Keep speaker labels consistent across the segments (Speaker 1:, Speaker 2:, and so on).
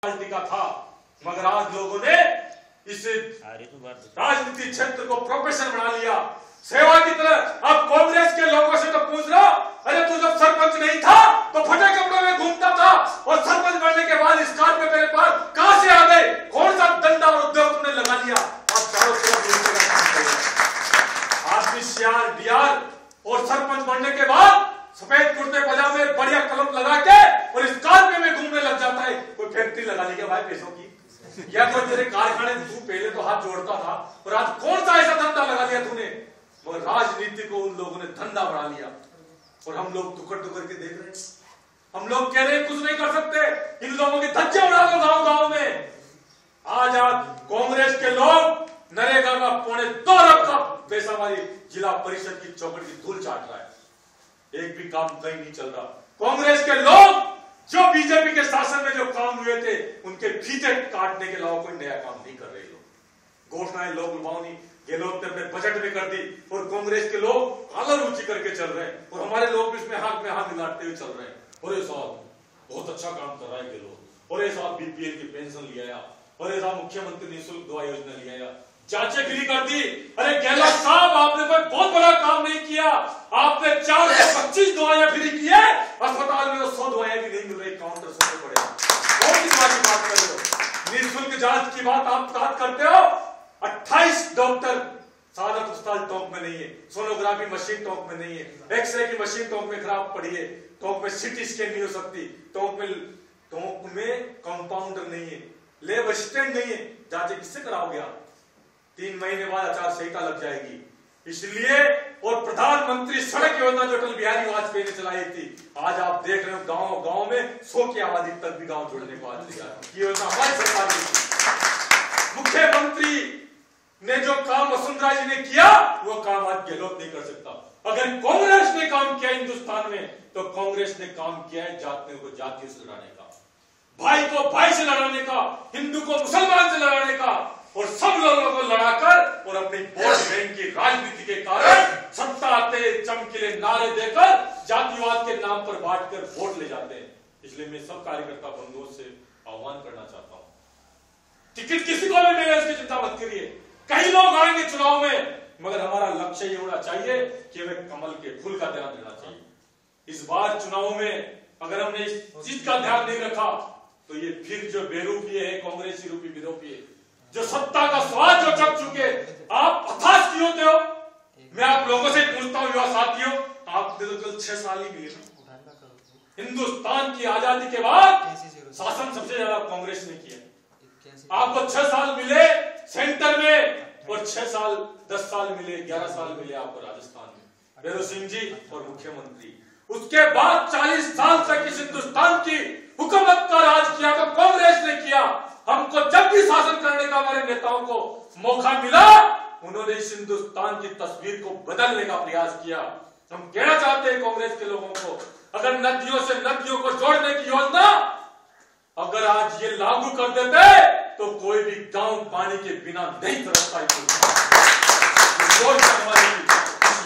Speaker 1: Party का था, मगर आज लोगों ने इस राजनीति क्षेत्र को प्रोफेशन बना लिया, सेवा की तरह। अब कांग्रेस के लोगों से तो पूछ लो, अरे तू जब सरपंच नहीं था तो फटे कपड़ों में घूमता था और सरपंच बनने के बाद इस कार में तेरे पास कहां से आ गए? कौन सा धंधा और उद्योग तुमने लगा लिया? आप चारों तरफ आदमी सीआर डीआर और सरपंच बनने के बाद सफेद कुर्ते पजामे बढ़िया कलम लगा के और इस कार में घूमने लग जाता है। कोई फैक्ट्री लगा ली क्या भाई पैसों की? या कोई तेरे कारखाने तू पहले तो हाथ जोड़ता था और आज कौन सा ऐसा धंधा लगा लिया तूने? मगर राजनीति को उन लोगों ने धंधा बना लिया और हम लोग टुकड़ टुकड़ के देख रहे हैं। हम लोग कह रहे हैं कुछ नहीं कर सकते, इन लोगों की धज्जे उड़ा दो गांव गांव में। आज कांग्रेस के लोग नरेगा का 2.25 अरब का पैसा हमारी जिला परिषद की चौखट की धूल चाट रहा है, एक भी काम कहीं नहीं चल रहा। कांग्रेस के लोग जो बीजेपी के शासन में जो काम हुए थे उनके फीते काटने के अलावा कोई नया काम नहीं कर रहे लोग। घोषणाएं लोग लुभावनी गहलोत ने अपने बजट में कर दी और कांग्रेस के लोग कालर ऊंची करके चल रहे हैं और हमारे लोग भी इसमें हाथ में हाथ मिलाते हुए चल रहे हैं। और ये साहब बहुत अच्छा काम कर रहा है गहलोत, और ये साहब बीपीएल की पेंशन ले आया, और ये साहब मुख्यमंत्री निःशुल्क दवा योजना ले आया, चाचेगिरी कर दी। अरे गहलोत साहब आपने कोई बहुत बड़ा काम नहीं किया, आपने 425 दवाइयां फ्री की है, अस्पताल में तो 100 दवाइयां भी नहीं मिल रही, काउंटर सुनने पड़ेगा। कौन सी बात कर रहे हो? निःशुल्क जांच की बात आप बात करते हो, 28 डॉक्टर सादत अस्पताल टोंक में नहीं है, सोनोग्राफी मशीन टोंक में नहीं है, एक्सरे की मशीन टोंक में खराब पड़ी है, टोंक में सिटी स्कैन नहीं हो सकती, टोंक में कंपाउंडर नहीं है, लैब असिस्टेंट नहीं है, जांच किससे कराओगे आप? 3 महीने बाद आचार संहिता लग जाएगी। इसलिए और प्रधानमंत्री सड़क योजना जो अटल बिहारी वाजपेयी ने चलाई थी, आज आप देख रहे हो गांव गांव में 100 की आबादी तक भी गांव जुड़ने को आज ये योजना हमारी सरकार ने। मुख्यमंत्री ने जो काम वसुंधरा जी ने किया वो काम आज गहलोत नहीं कर सकता। अगर कांग्रेस ने काम किया हिंदुस्तान में तो कांग्रेस ने काम किया है जातियों को जातियों से लड़ाने का, भाई को भाई से लड़ाने का, हिंदू को मुसलमान से लड़ाने का, और सब लोगों को लड़ाकर और अपनी वोट बैंक की राजनीति के कारण सत्ता आते चमकीले नारे देकर जातिवाद के नाम पर बांटकर वोट ले जाते हैं। इसलिए मैं सब कार्यकर्ता बंधुओं से आह्वान करना चाहता हूं, टिकट किसी को भी मिले उसकी चिंता मत करिए, कई लोग आएंगे चुनाव में, मगर हमारा लक्ष्य ये होना चाहिए कि हमें कमल के फूल का ध्यान देना चाहिए। इस बार चुनाव में अगर हमने इस चीज का ध्यान नहीं रखा तो ये फिर जो बेरूपी है कांग्रेसी रूपी विरोपी है, जो सत्ता का स्वाद जो चख चुके, आप हताश क्यों होते हो? मैं आप लोगों से पूछता हूं युवा साथियों, आपने तो कल 6 साल ही मिले। हिंदुस्तान की आजादी के बाद शासन सबसे ज्यादा कांग्रेस ने किया। आपको 6 साल मिले सेंटर में और 6 साल 10 साल मिले, 11 साल मिले आपको राजस्थान में भैरव सिंह जी और मुख्यमंत्री। उसके बाद 40 साल तक इस हिंदुस्तान की हुकूमत का राज किया तो कांग्रेस ने किया। हमको जब भी शासन करने का हमारे नेताओं को मौका मिला, उन्होंने इस हिंदुस्तान की तस्वीर को बदलने का प्रयास किया। हम कहना चाहते हैं कांग्रेस के लोगों को, अगर नदियों से नदियों को जोड़ने की योजना अगर आज ये लागू कर देते तो कोई भी गांव पानी के बिना नहीं तरसता।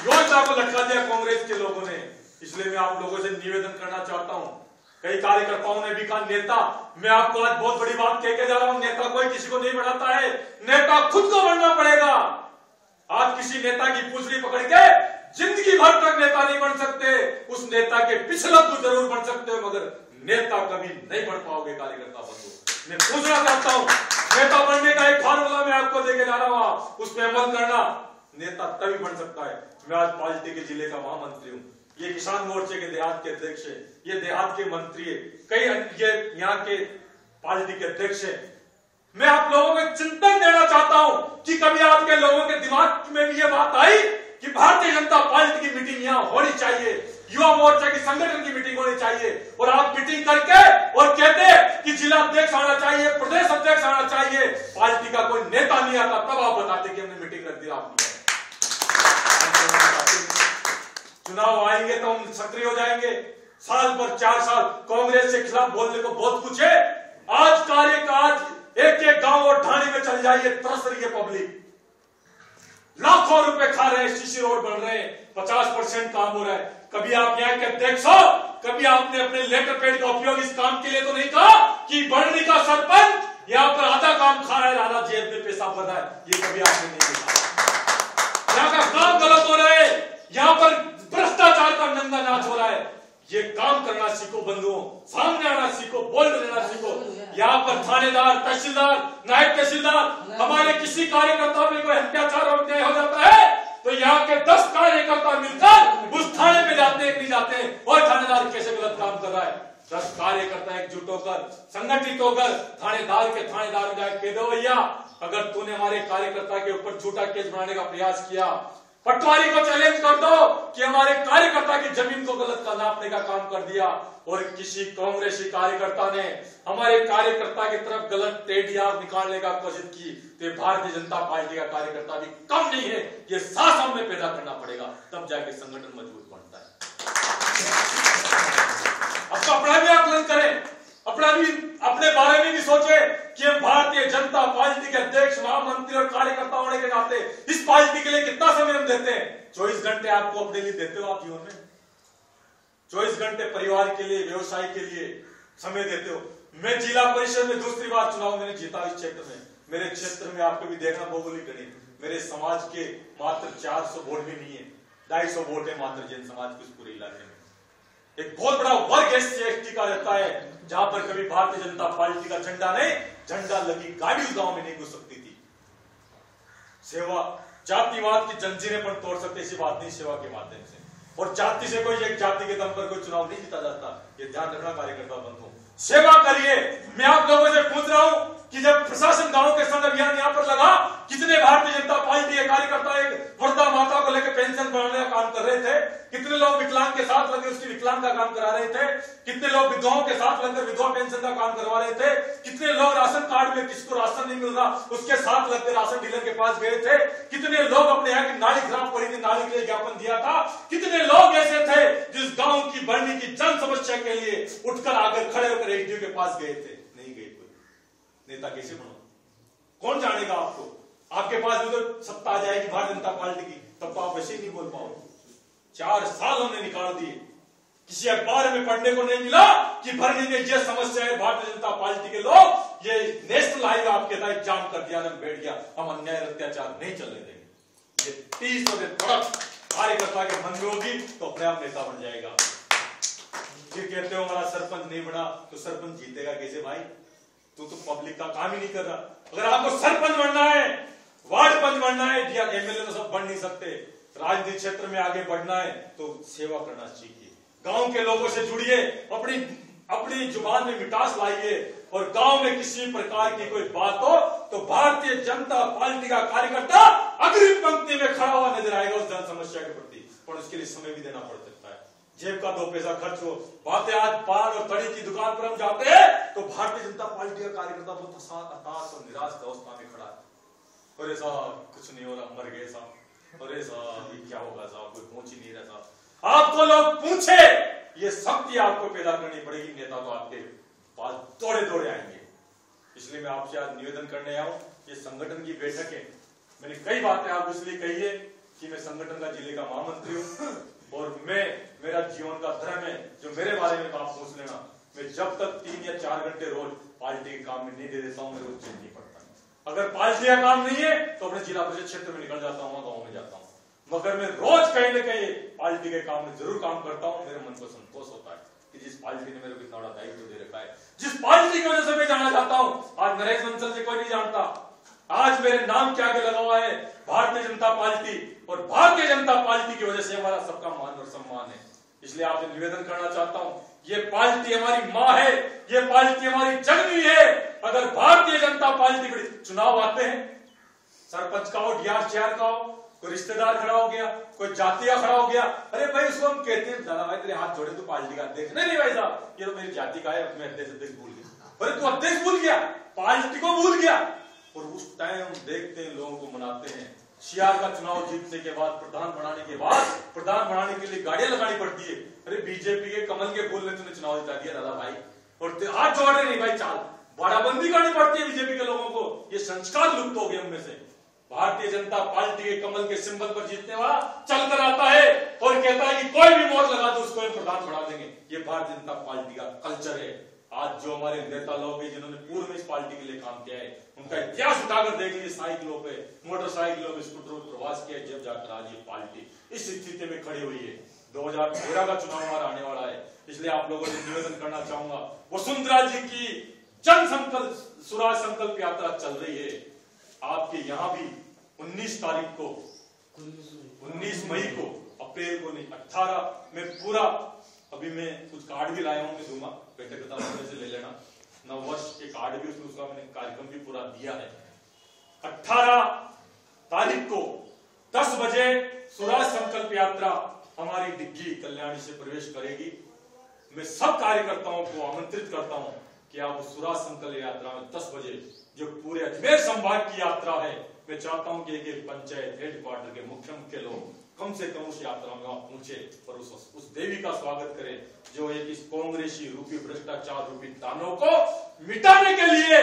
Speaker 1: योजना को लटका दिया कांग्रेस के लोगों ने। इसलिए मैं आप लोगों से निवेदन करना चाहता हूं, कई कार्यकर्ताओं ने भी कहा नेता, मैं आपको आज बहुत बड़ी बात कह के जा रहा हूं, नेता कोई किसी को नहीं बनाता है, नेता खुद को बनना पड़ेगा। आप किसी नेता की पूंछड़ी पकड़ के जिंदगी भर तक नेता नहीं बन सकते, उस नेता के पिछला तो जरूर बन सकते हो मगर नेता कभी नहीं बन पाओगे। कार्यकर्ता बंधु, मैं पूछना चाहता हूं, नेता बनने का एक फार्मूला मैं आपको देके जा रहा हूं, उसमें अमल करना, नेता तभी बन सकता है। मैं आज पार्टी के जिले का महामंत्री हूं, ये किसान मोर्चे के देहात के अध्यक्ष है, ये देहात के मंत्री है, कई ये यहाँ के पार्टी के अध्यक्ष है। मैं आप लोगों को चिंतन देना चाहता हूं कि कभी आपके लोगों के दिमाग में भी ये बात आई कि भारतीय जनता पार्टी की मीटिंग यहाँ होनी चाहिए, युवा मोर्चा की संगठन की मीटिंग होनी चाहिए, और आप मीटिंग करके और कहते कि जिला अध्यक्ष आना चाहिए, प्रदेश अध्यक्ष आना चाहिए, पार्टी का कोई नेता नहीं आता, तब आप बताते कि हमने मीटिंग रख दी। आपने चुनाव आएंगे तो हम सक्रिय हो जाएंगे। साल पर 4 साल कांग्रेस के खिलाफ बोलने को बहुत कुछ है। आज कार्यकाज एक एक गांव और ढाणी में चल जाइए, तरस रही है पब्लिक, लाखों रुपए खा रहे हैं, सीसी रोड बन रहे हैं, 50% काम हो रहा है। कभी आप यहाँ के अध्यक्ष हो कभी आपने अपने लेटर पैड का उपयोग इस काम के लिए तो नहीं कहा कि बढ़नी का सरपंच यहाँ पर आधा काम खा रहा है, आधा जेब में पैसा भर रहा है, ये कभी आपने नहीं देखा। यहाँ का काम गलत हो रहा है, यहाँ पर भ्रष्टाचार का नंगा नाच हो रहा है। ये काम करना सीखो बंधुओं, सामने आना सीखो, बोल्ड रहना सीखो। यहाँ पर थानेदार, तहसीलदार, नायब तहसीलदार, हमारे किसी कार्यकर्ता में कोई अत्याचार और अन्याय हो जाता है तो यहाँ के 10 कार्यकर्ता मिलकर उस थाने पे जाते हैं, नहीं जाते हैं, और थानेदार कैसे गलत काम कर रहा है। 10 कार्यकर्ता एकजुट होकर, संगठित होकर थानेदार के थानेदार कह दो भैया, अगर तूने हमारे कार्यकर्ता के ऊपर झूठा केस बनाने का प्रयास किया, पटवारी को चैलेंज कर दो कि हमारे कार्यकर्ता की जमीन को गलत का नापने का काम कर दिया, और किसी कांग्रेसी कार्यकर्ता ने हमारे कार्यकर्ता की तरफ गलत टेढ़ियां निकालने का कोशिश की तो भारतीय जनता पार्टी का कार्यकर्ता भी कम नहीं है। ये साथ हमें पैदा करना पड़ेगा, तब जाके संगठन मजबूत बनता है। अब अपना भी आकलन करें, अपने बारे में भी सोचे कि हम भारतीय जनता पार्टी के अध्यक्ष, महामंत्री और कार्यकर्ता होने के नाते इस पार्टी के लिए कितना समय हम देते हैं। 24 घंटे आपको अपने लिए देते हो आप जीवन में, 24 घंटे परिवार के लिए, व्यवसाय के लिए समय देते हो। मैं जिला परिषद में दूसरी बार चुनाव मैंने जीता इस क्षेत्र में। मेरे क्षेत्र में आपको भी देखना भौगोलिक गणित, मेरे समाज के मात्र 400 वोट भी नहीं है, 250 वोट है मात्र जैन समाज के उस पूरे इलाके में। एक बहुत बड़ा वर्ग SC/ST का रहता है जहां पर कभी भारतीय जनता पार्टी का झंडा नहीं, झंडा लगी गाड़ी उस गांव में नहीं घुस सकती थी। सेवा जातिवाद की जंजीरें पर तोड़ सकते, ऐसी बात नहीं, सेवा के माध्यम से। और जाति से कोई, एक जाति के दम पर कोई चुनाव नहीं जीता जाता, ये ध्यान रखना कार्यकर्ता बंधुओं। सेवा करिए। मैं आप लोगों से पूछ रहा हूं कि जब प्रशासन गांव के संग अभियान यहां पर लगा, कितने भारतीय जनता पार्टी के कार्यकर्ता एक वृद्धा माता को लेकर पेंशन बनाने का काम कर रहे थे, कितने लोग विकलांग के साथ लगे उसकी विकलांग का काम करा रहे थे, कितने लोग विधवाओं के साथ लगकर विधवा पेंशन का काम करवा रहे थे, कितने लोग राशन कार्ड में किसको राशन नहीं मिल रहा उसके साथ लगकर राशन डीलर के पास गए थे, कितने लोग अपने यहाँ की नाली खराब पड़ी थी, नाली के लिए ज्ञापन दिया था, कितने लोग ऐसे थे जिस गांव की बढ़ने की जन समस्या के लिए उठकर आकर खड़े होकर एसडीओ के पास गए थे। नहीं गए। कोई नेता कैसे बनो, कौन जानेगा आपको? आपके पास भी तो सत्ता आ जाएगी भारतीय जनता पार्टी की, तब तो आप वैसे ही नहीं बोल पाओगे। 4 साल हमने निकाल दिए, किसी अखबार में पढ़ने को नहीं मिला कि भरनी में यह समस्या है, भारतीय जनता पार्टी के लोग ये नेशनल हाईवे आपके साथ जाम कर दिया, बैठ गया, हम अन्याय अत्याचार नहीं चलने देंगे। ये 30 और तड़प कार्यकर्ता के मन में होगी तो अपने आप नेता बन जाएगा। फिर कहते हो हमारा सरपंच नहीं बना, तो सरपंच जीतेगा कैसे भाई? तू तो पब्लिक का काम ही नहीं कर रहा। अगर आपको सरपंच बनना है, वार्ड पंच बनना है, या एमएलए तो सब बन नहीं सकते, राजनीतिक क्षेत्र में आगे बढ़ना है तो सेवा करना सीखिए, गांव के लोगों से जुड़िए, अपनी जुबान में मिठास लाइए, और गांव में किसी प्रकार की कोई बात हो तो भारतीय जनता पार्टी का कार्यकर्ता अग्रिम पंक्ति में खड़ा हुआ नजर आएगा उस जन समस्या के प्रति। पर उसके लिए समय भी देना पड़ सकता है, जेब का 2 पैसा खर्च हो। बातें आज पान और तड़ी की दुकान पर हम जाते हैं तो भारतीय जनता पार्टी का कार्यकर्ता बहुत हताश और निराश अवस्था में खड़ा है। अरे साहब कुछ नहीं हो रहा, मर गए साहब, अरे साहब क्या होगा साहब, कोई पहुंच ही नहीं रहा साहब। आपको लोग पूछे, ये शक्ति आपको पैदा करनी पड़ेगी, नेता तो आपके पास दौड़े दौड़े आएंगे। इसलिए मैं आपसे आज निवेदन करने आया हूं, ये संगठन की बैठक है। मैंने कई बातें आपको इसलिए कही है कि मैं संगठन का जिले का महामंत्री हूं, और मेरा जीवन का धर्म है, जो मेरे बारे में आप पूछ लेना, मैं जब तक 3 या 4 घंटे रोज पार्टी के काम में नहीं दे देता हूं, मेरे को चैन नहीं पड़ता। अगर पार्टी का काम नहीं है तो अपने जिला परिषद क्षेत्र में निकल जाता हूँ, गाँव में जाता हूँ, मगर मैं रोज कहीं न कहीं पार्टी के काम में जरूर काम करता हूँ। मेरे मन को संतोष होता है कि जिस पार्टी ने मेरे को इतना बड़ा दायित्व दे रखा है, जिस पार्टी की वजह से मैं जाना चाहता हूँ। आज नरेश बंसल से कोई नहीं जानता, आज मेरे नाम के आगे लगा हुआ है भारतीय जनता पार्टी, और भारतीय जनता पार्टी की वजह से हमारा सबका मान और सम्मान है। इसलिए आपसे निवेदन करना चाहता हूं, ये पार्टी हमारी मां है, ये पार्टी हमारी जननी है। अगर भारतीय जनता पार्टी के चुनाव आते हैं, सरपंच का हो, डीआर का हो, कोई रिश्तेदार खड़ा हो गया, कोई जातिया खड़ा हो गया, अरे भाई उसको हम कहते हैं दादा भाई तेरे हाथ जोड़े तो पार्टी का अध्यक्ष। नहीं भाई साहब, ये तो मेरी जाति का है, मैं अध्यक्ष भूल गया। अरे तू अध्यक्ष भूल गया, पार्टी को भूल गया। और उस टाइम देखते हैं, लोगों को मनाते हैं। सीआर का चुनाव जीतने के बाद, प्रधान बनाने के बाद, प्रधान बनाने के लिए गाड़ियां लगानी पड़ती है। अरे बीजेपी के कमल के फूल ने तूने चुनाव जिता दिया दादा भाई, और हाथ जोड़े नहीं भाई, चाल बाड़ाबंदी करनी पड़ती है बीजेपी के लोगों को। ये संस्कार लुप्त हो गए उनमें से। भारतीय जनता पार्टी के कमल के सिंबल पर जीतने वाला चलकर आता है और कहता है कि कोई भी मोहर लगा दो उसको प्रधान बढ़ा देंगे। ये भारतीय जनता पार्टी का कल्चर है। आज जो हमारे नेता लोग हैं जिन्होंने पूर्व में इस पार्टी के लिए काम किया है, उनका इतिहास उठाकर देख लीजिए। साइकिलों पे, मोटरसाइकिलों पे, स्कूटरों पर प्रवास किया, जब जाकर आज ये पार्टी इस स्थिति में खड़ी हुई है। 2013 का चुनाव हमारा आने वाला है, इसलिए आप लोगों से निवेदन करना चाहूंगा, वसुंधरा जी की जन संकल्प स्वराज संकल्प यात्रा चल रही है। आपके यहाँ भी 19 तारीख को, 19 मई को, अप्रैल को नहीं 18 में पूरा, अभी मैं कुछ कार्ड भी लाया हूं, मैं दूंगा, बैठक से ले लेना, 9 वर्ष के कार्ड भी उसका मैंने कार्यक्रम भी पूरा दिया है। 18 तारीख को 10 बजे स्वराज संकल्प यात्रा हमारी डिग्गी कल्याणी से प्रवेश करेगी। मैं सब कार्यकर्ताओं को आमंत्रित करता हूं कि आप स्वराज संकल्प यात्रा में 10 बजे, जो पूरे अजमेर संभाग की यात्रा है, मैं चाहता हूं कि एक पंचायत हेडक्वार्टर के मुख्य लोग कम से कम उस यात्रा में आप पहुंचे और उस देवी का स्वागत करें जो एक इस कांग्रेसी रूपी भ्रष्टाचार रूपी दानों को मिटाने के लिए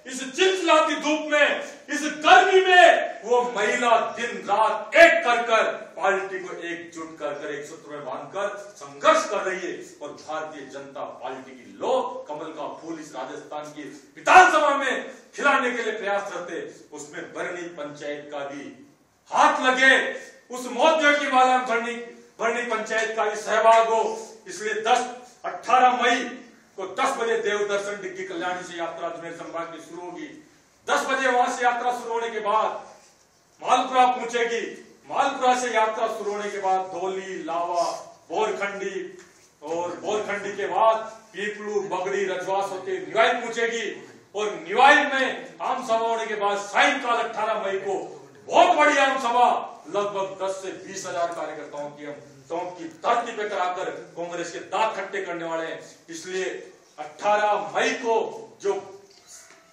Speaker 1: इस चिलचिलाती धूप में, इस गर्मी में वो महिला दिन रात एक कर पार्टी को एकजुट कर एक सूत्र में बांधकर संघर्ष कर रही है। और भारतीय जनता पार्टी की लोग कमल का फूल इस राजस्थान की विधानसभा में खिलाने के लिए प्रयास करते, उसमें बरनी पंचायत का भी हाथ लगे, उस मोतियों की माला में बरनी पंचायत का भी सहभाग हो। इसलिए 18 मई को 10 बजे देव दर्शन डिग्गी कल्याणी से यात्रा अजमेर संभाग की शुरू होगी। 10 बजे वहां से यात्रा शुरू होने के बाद मालपुरा पहुंचेगी। मालपुरा से यात्रा शुरू होने के बाद धौली, लावा, बोरखंडी और बोरखंडी के बाद पीपलू, बगड़ी, रजवास होते निवाई पहुंचेगी। और निवाई में आम सभा होने के बाद सायंकाल 18 मई को बहुत बड़ी आम सभा, लगभग 10 से 20 हजार कार्यकर्ताओं की हम टोंक की धरती पे कराकर कांग्रेस के दांत खट्टे करने वाले हैं। इसलिए 18 मई को जो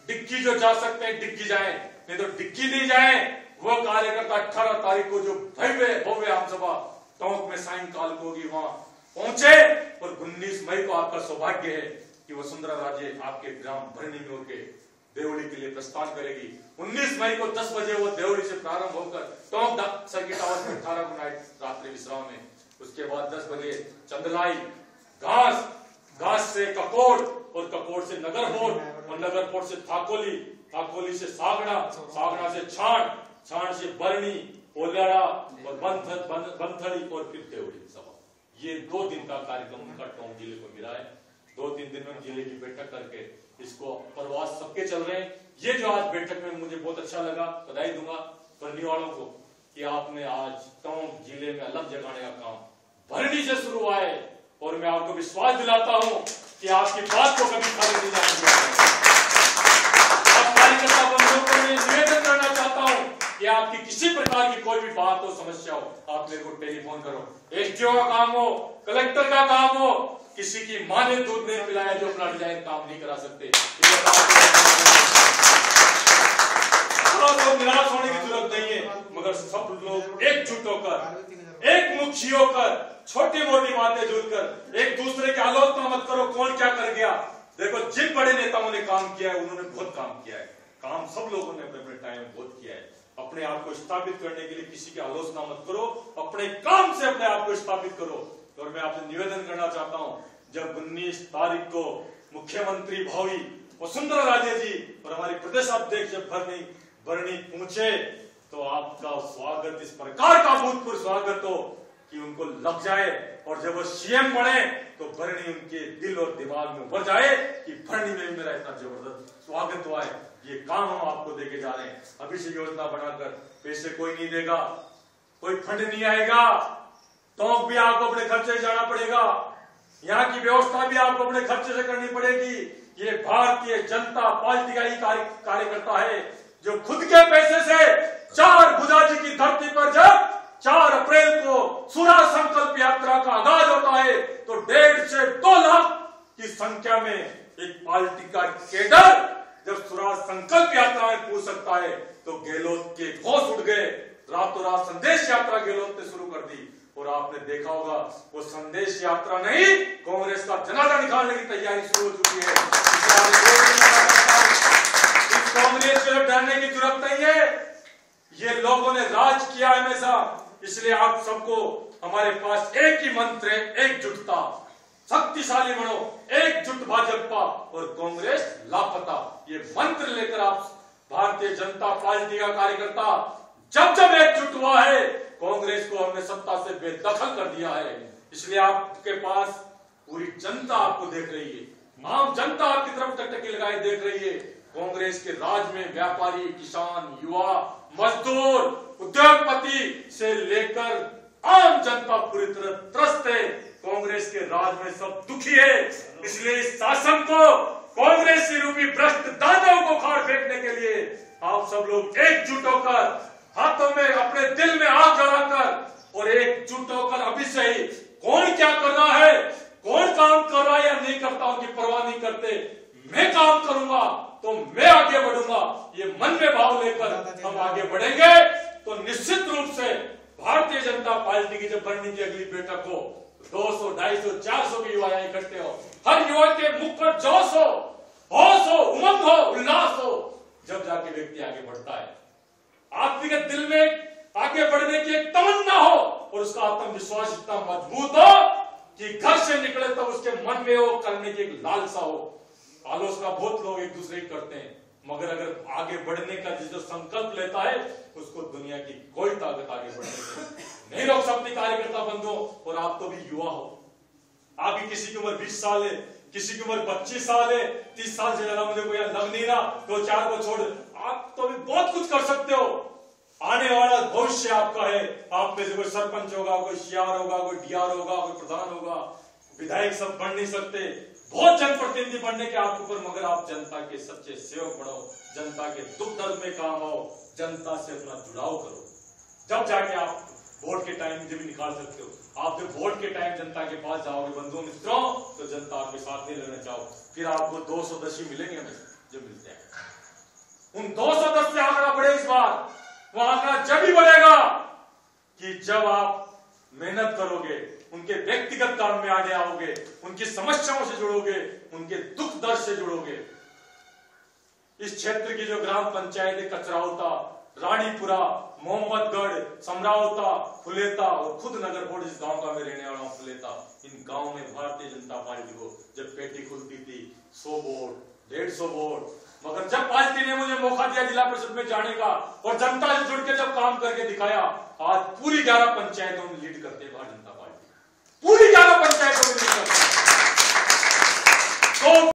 Speaker 1: डिग्गी जो जा सकते हैं डिग्गी जाएं, नहीं तो डिग्गी नहीं जाए वो कार्यकर्ता 18 तारीख को जो भव्य आम सभा टोंक में सायंकाल को होगी वहां पहुंचे। और 19 मई को आपका सौभाग्य है कि वसुंधरा राजे आपके ग्राम भरनी में होकर देवली के लिए प्रस्थान करेगी। 19 मई को 10 बजे वो देवली से प्रारंभ होकर टोंक सर्किट हाउस में 18 को नाइट रात्रि विश्राम में, उसके बाद 10 बजे चंदलाई, घास, घास से ककोड़ और ककोड़ से नगरपोट और नगरपोट से थाकोली, थाकोली से सागड़ा, सागड़ा से छाण, छाण से बरनी, ओलाड़ा और बंथड़ी और फिर देवली सभा। ये 2 दिन का कार्यक्रम उनका टोंक जिले को मिला है। 2-3 दिन में जिले की बैठक करके इसको प्रवास सबके चल रहे हैं। ये जो आज बैठक में मुझे बहुत अच्छा लगा, बधाई दूंगा बरनी वालों को कि आपने आज टोंक जिले में अलग जगाने का काम भरनी से शुरू हुआ है। और मैं आपको विश्वास दिलाता हूं कि आपकी बात को कभी खारिज नहीं जाने दूंगा। आप कार्यकर्ता बंधुओं को मैं निवेदन करना चाहता हूं कि आपकी किसी प्रकार की कोई भी बात हो, समस्या हो, आप मेरे को टेलीफोन करो। एसडीओ का काम हो, कलेक्टर का काम हो, किसी की मां ने दूध नहीं पिलाया जो अपना डिजाइन काम नहीं करा सकते। तो निराश होने की जरूरत नहीं है, मगर सब लोग एकजुट होकर, एक मुखी होकर, छोटी मोटी बातें जुड़कर एक दूसरे की आलोचना मत करो कौन क्या कर गया। देखो जिन बड़े नेताओं ने काम किया है उन्होंने बहुत काम किया है, काम सब लोगों ने अपने टाइम में बहुत किया है। अपने आप को स्थापित करने के लिए किसी की आलोचना मत करो, अपने काम से अपने आप को स्थापित करो। और मैं आपसे निवेदन करना चाहता हूं, जब 19 तारीख को मुख्यमंत्री भावी वसुंधरा राजे जी और हमारी प्रदेश अध्यक्ष जब बरनी पहुंचे तो आपका स्वागत इस प्रकार का भूतपूर्व स्वागत हो कि उनको लग जाए। और जब वो सीएम बने तो बरनी उनके दिल और दिमाग में उभर जाए कि बरनी में भी मेरा इतना जबरदस्त स्वागत हुआ है। ये काम हम आपको देके जा रहे हैं। अभी से योजना बनाकर पैसे कोई नहीं देगा, कोई फंड नहीं आएगा, टोंक भी आपको अपने खर्चे से जाना पड़ेगा, यहाँ की व्यवस्था भी आपको अपने खर्चे से करनी पड़ेगी। ये भारतीय जनता पार्टी का ही कार्यकर्ता है जो खुद के पैसे से 4 भुजाजी की धरती पर जब 4 अप्रैल को स्वराज संकल्प यात्रा का आगाज होता है तो 1.5 से 2 लाख की संख्या में एक पार्टी का केडर जब स्वराज संकल्प यात्रा में पूछ सकता है तो गहलोत के होश उठ गए। रातों रात संदेश यात्रा गहलोत ने शुरू कर दी और आपने देखा होगा वो संदेश यात्रा नहीं, कांग्रेस का जनाजा निकालने की तैयारी शुरू हो चुकी है। कांग्रेस से डरने की जरूरत नहीं है। ये लोगों ने राज किया है हमेशा, इसलिए आप सबको हमारे पास एक ही मंत्र है, एकजुटता। शक्तिशाली बनो, एकजुट भाजपा और कांग्रेस लापता। ये मंत्र लेकर आप भारतीय जनता पार्टी का कार्यकर्ता जब जब एकजुट हुआ है, कांग्रेस को हमने सत्ता से बेदखल कर दिया है। इसलिए आपके पास पूरी जनता आपको देख रही है, आम जनता आपकी तरफ टकटकी लगाए देख रही है। कांग्रेस के राज में व्यापारी, किसान, युवा, मजदूर, उद्योगपति से लेकर आम जनता पूरी तरह त्रस्त है। कांग्रेस के राज में सब दुखी है। इसलिए इस शासन को, कांग्रेस रूपी भ्रष्ट दानव को खाड़ फेंकने के लिए आप सब लोग एकजुट होकर, हाथों में अपने दिल में आग जलाकर और एकजुट होकर अभी से ही कौन क्या कर रहा है, कौन काम कर रहा है या नहीं करता, उनकी परवाह नहीं करते। मैं काम करूंगा तो मैं आगे बढ़ूंगा, ये मन में भाव लेकर हम आगे बढ़ेंगे तो निश्चित रूप से भारतीय जनता पार्टी की जब बनने की अगली बैठक हो, 200, 250, 400 के युवा इकट्ठे हो, हर युवा के मुख पर जोश हो, होश हो, उमंग हो, उल्लास हो, जब जाके व्यक्ति आगे बढ़ता है। आपके दिल में आगे बढ़ने की एक तमन्ना हो और उसका आत्मविश्वास इतना मजबूत हो कि घर से निकले तो उसके मन में वो करने की एक लालसा हो। आलोचना बहुत लोग एक दूसरे की करते हैं, मगर अगर आगे बढ़ने का जो संकल्प लेता है उसको दुनिया की कोई ताकत आगे बढ़ने से नहीं रोक सकती। कार्यकर्ता बंधुओं, और आप तो भी युवा हो, आप भी किसी की उम्र 20 साल है, किसी की उम्र 25 साल है, 30 साल से ज्यादा मुझे कोई लग नहीं रहा, 2-4 को छोड़, आप तो भी बहुत कुछ कर सकते हो। आने वाला भविष्य आपका है। आप में से कोई सरपंच होगा, कोई सीआर होगा, कोई डीआर होगा, कोई प्रधान होगा, विधायक सब बन नहीं सकते, बहुत जनप्रतिनिधि बनने के आपके ऊपर, मगर आप जनता के सच्चे सेवक बनो, जनता के दुख दर्द में काम आओ, जनता से अपना जुड़ाव करो। जब जाके आप वोट के टाइम भी निकाल सकते हो। आप जब वोट के टाइम जनता के पास जाओगे बंधुओं मित्रों, तो जनता आपके साथ नहीं लगना चाहो, फिर आपको 210 ही मिलेंगे हमें जो मिलते हैं। उन 210 से आंकड़ा बढ़े इस बार, वो आंकड़ा जब ही बढ़ेगा कि जब आप मेहनत करोगे, उनके व्यक्तिगत काम में आगे आओगे, उनकी समस्याओं से जुड़ोगे, उनके दुख दर्द से जुड़ोगे। इस क्षेत्र की जो ग्राम पंचायतें कचरावता, रानीपुरा, मोहम्मदगढ़, समरावता, फुलेता और खुद नगर बोर्ड इस गांव का मैं रहने वाला हूं फुलेता, इन गांव में भारतीय जनता पार्टी को जब पेटी खुलती थी 100 वोट, 150 वोट, मगर जब पार्टी ने मुझे मौका दिया जिला परिषद में जाने का और जनता से जुड़ के जब काम करके दिखाया, आज पूरी 11 पंचायतों में लीड करते हैं भारतीय जनता पार्टी, पूरी 11 पंचायतों में लीड करते हैं। तो